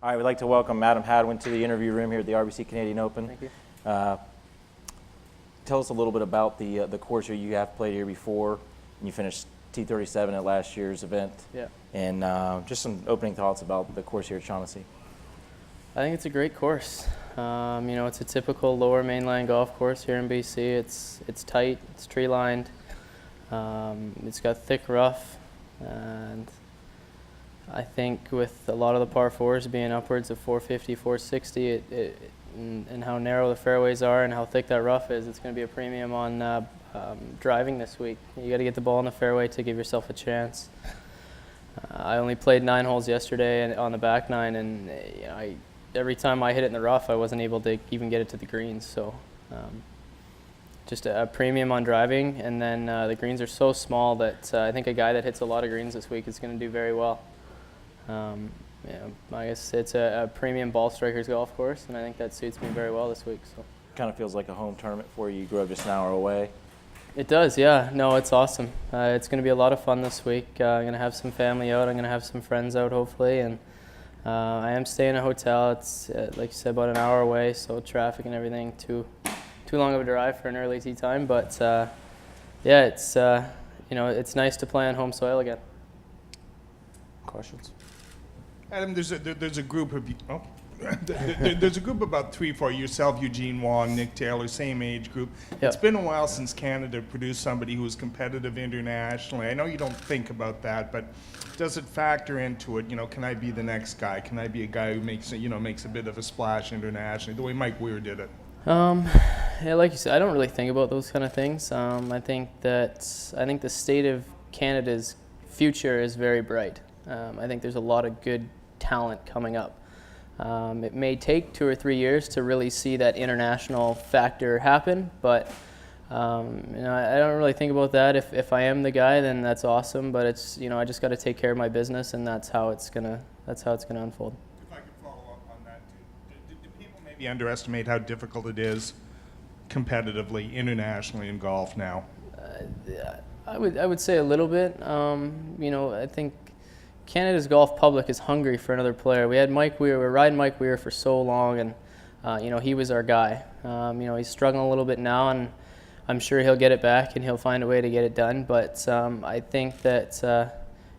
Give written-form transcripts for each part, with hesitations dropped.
All right, we'd like to welcome Madam Hadwin to the interview room here at the RBC Canadian Open. Thank you. Tell us a little bit about the course here. You have played here before, and you finished T37 at last year's event. Yeah. And just some opening thoughts about the course here at Shaughnessy. I think it's a great course. It's a typical lower mainland golf course here in BC. It's tight, it's tree lined, it's got thick rough, and I think with a lot of the par fours being upwards of 450, 460, and how narrow the fairways are and how thick that rough is, it's going to be a premium on driving this week. You got to get the ball in the fairway to give yourself a chance. I only played 9 holes yesterday on the back 9, and every time I hit it in the rough, I wasn't able to even get it to the greens. So just a premium on driving, and then the greens are so small that I think a guy that hits a lot of greens this week is going to do very well. I guess it's a premium ball strikers golf course, and I think that suits me very well this week. So Kind of feels like a home tournament for you. You grew up just an hour away. it does, yeah. No, it's awesome. It's going to be a lot of fun this week. I'm going to have some family out. I'm going to have some friends out, hopefully, and I am staying in a hotel. It's like you said, about an hour away, so traffic and everything too long of a drive for an early tee time. But yeah, it's nice to play on home soil again. Questions? Adam, there's a group of there's a group about 3-4, yourself, Eugene Wong, Nick Taylor, same age group. Yep. It's been a while since Canada produced somebody who is competitive internationally. I know you don't think about that, but does it factor into it? Can I be the next guy? Can I be a guy who makes a bit of a splash internationally, the way Mike Weir did it? Yeah, like you said, I don't really think about those kind of things. I think the state of Canada's future is very bright. I think there's a lot of good talent coming up. It may take 2 or 3 years to really see that international factor happen, but I don't really think about that. If I am the guy, then that's awesome. But it's I just got to take care of my business, and that's how it's gonna unfold. If I could follow up on that too, do people maybe underestimate how difficult it is competitively internationally in golf now? I would say a little bit. I think Canada's golf public is hungry for another player. We had Mike Weir. We were riding Mike Weir for so long, and he was our guy. He's struggling a little bit now, and I'm sure he'll get it back and he'll find a way to get it done. But I think that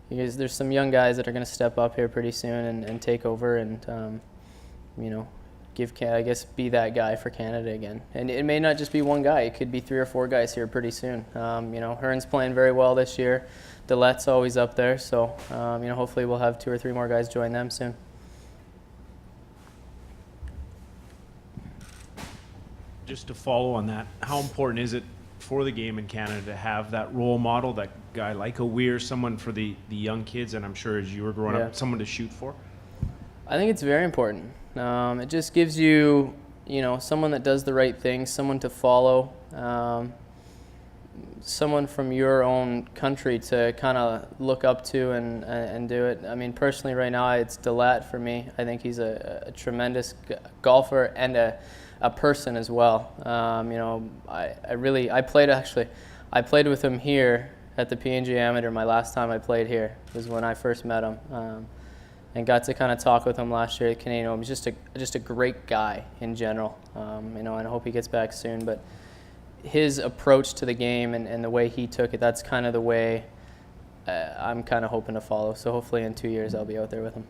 there's some young guys that are going to step up here pretty soon and take over and be that guy for Canada again. And it may not just be one guy. It could be 3 or 4 guys here pretty soon. Hearn's playing very well this year. Dillette's always up there. So, hopefully we'll have 2 or 3 more guys join them soon. Just to follow on that, how important is it for the game in Canada to have that role model, that guy like a Weir, someone for the young kids, and I'm sure as you were growing up, someone to shoot for? I think it's very important. It just gives you, someone that does the right thing, someone to follow, someone from your own country to kind of look up to and do it. I mean, personally right now, it's Dillette for me. I think he's a tremendous golfer and a person as well. I played with him here at the PNG Amateur. My last time I played here was when I first met him. And got to kind of talk with him last year at Canadian Open. He's just a great guy in general, and I hope he gets back soon. But his approach to the game and the way he took it, that's kind of the way I'm kind of hoping to follow. So hopefully in 2 years I'll be out there with him.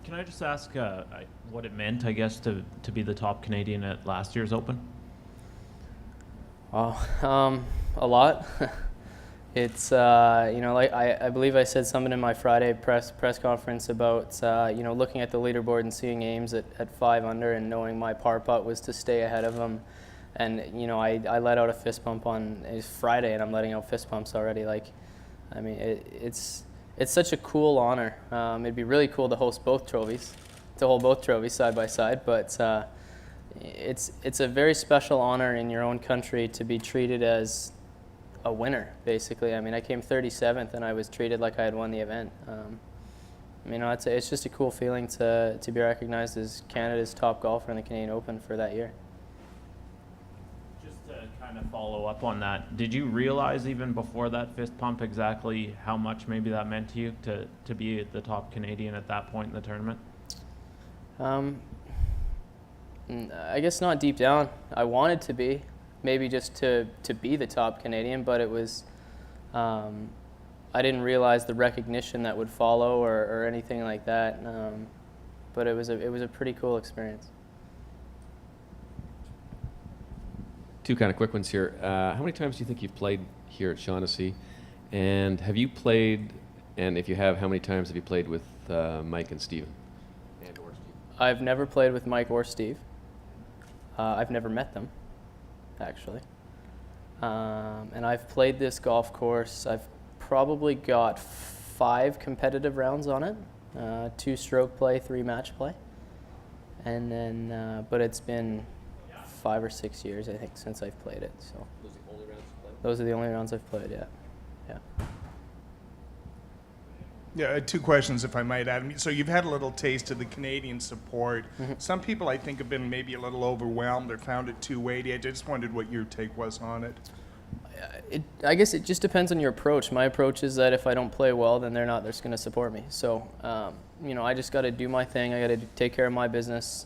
Can I just ask what it meant, I guess, to be the top Canadian at last year's Open? Oh, a lot. It's I believe I said something in my Friday press conference about looking at the leaderboard and seeing Ames at 5 under and knowing my par putt was to stay ahead of him, and I let out a fist pump on Friday, and I'm letting out fist pumps already. It's such a cool honor. It'd be really cool to host both trophies, to hold both trophies side by side, but it's a very special honor in your own country to be treated as a winner, basically. I mean, I came 37th and I was treated like I had won the event. It's just a cool feeling to be recognized as Canada's top golfer in the Canadian Open for that year. Just to kind kind of follow up on that. Did you realize even before that fist pump exactly how much maybe that meant to you to be the top Canadian at that point in the tournament? I guess not deep down. I wanted to be, maybe just to be the top Canadian, but it was, I didn't realize the recognition that would follow or anything like that. But it was a pretty cool experience. Two kind of quick ones here. How many times do you think you've played here at Shaughnessy? And have you played, and if you have, how many times have you played with Mike and Steven? And or Steve? I've never played with Mike or Steve. I've never met them, actually. And I've played this golf course. I've probably got 5 competitive rounds on it, 2 stroke play, 3 match play. And then, but it's been 5 or 6 years, I think, since I've played it. So Those are the only rounds you played? those are the only rounds I've played, yeah. Yeah, 2 questions, if I might add. So you've had a little taste of the Canadian support. Some people, I think, have been maybe a little overwhelmed or found it too weighty. I just wondered what your take was on it. I guess it just depends on your approach. My approach is that if I don't play well, then they're not just going to support me. So, you know, I just got to do my thing. I got to take care of my business.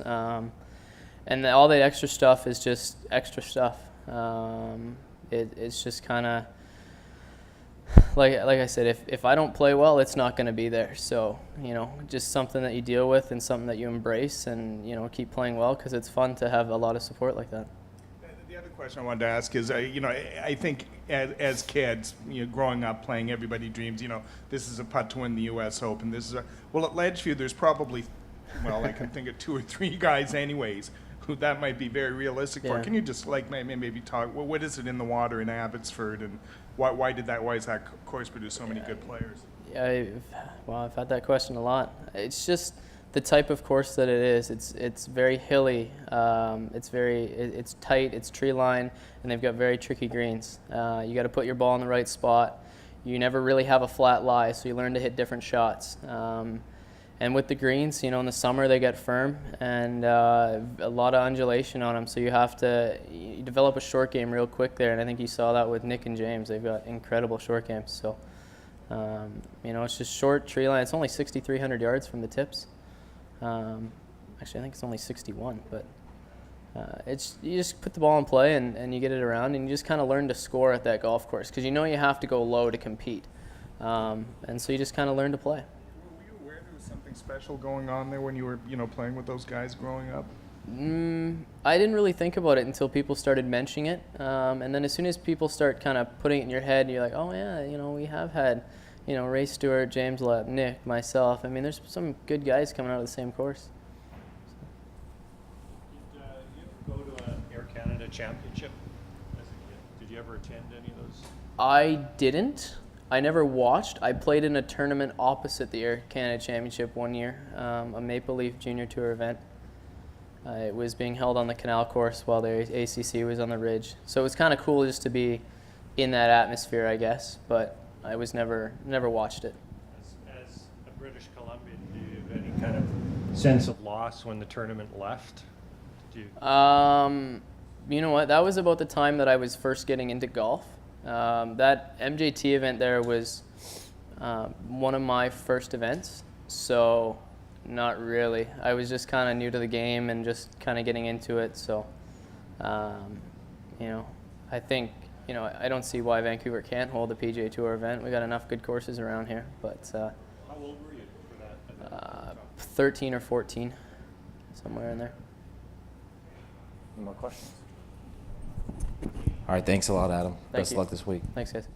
And all that extra stuff is just extra stuff. It's just kind of, like I said, if I don't play well, it's not going to be there. So, you know, just something that you deal with and something that you embrace and, you know, keep playing well because it's fun to have a lot of support like that. The other question I wanted to ask is, you know, I think as kids, you know, growing up playing, everybody dreams, you know, this is a putt to win the U.S. Open. This is well, at Ledgeview, there's probably, well, I can think of 2 or 3 guys anyways who that might be very realistic for. Yeah. Can you just like maybe talk, well, what is it in the water in Abbotsford and why is that course produce so many good players? Yeah, I've had that question a lot. It's just the type of course that it is. It's very hilly. It's tight. It's tree line, and they've got very tricky greens. You got to put your ball in the right spot. You never really have a flat lie, so you learn to hit different shots. And with the greens, you know, in the summer they get firm and a lot of undulation on them. So you develop a short game real quick there. And I think you saw that with Nick and James. They've got incredible short games. So, you know, it's just short tree line. It's only 6,300 yards from the tips. Actually, I think it's only 61. But you just put the ball in play and you get it around and you just kind of learn to score at that golf course because you know you have to go low to compete. And so you just kind of learn to play. Something special going on there when you were, you know, playing with those guys growing up? I didn't really think about it until people started mentioning it. And then as soon as people start kind of putting it in your head, you're like, oh yeah, you know, we have had, you know, Ray Stewart, James Lepp, Nick, myself. I mean, there's some good guys coming out of the same course. Did you ever go to an Air Canada Championship as a kid? Did you ever attend any of those? I didn't. I never watched. I played in a tournament opposite the Air Canada Championship one year, a Maple Leaf Junior Tour event. It was being held on the canal course while the ACC was on the ridge. So it was kind of cool just to be in that atmosphere, I guess, but I was never watched it. As a British Columbian, do you have any kind of sense of loss when the tournament left? Did you? You know what? That was about the time that I was first getting into golf. That MJT event there was one of my first events, so not really. I was just kind of new to the game and just kind of getting into it, so you know, I think, you know, I don't see why Vancouver can't hold a PGA Tour event. We got enough good courses around here, but How old were you for that? 13 or 14, somewhere in there. Any more questions? All right, thanks a lot, Adam. Thank Best you. of luck this week. Thanks, guys.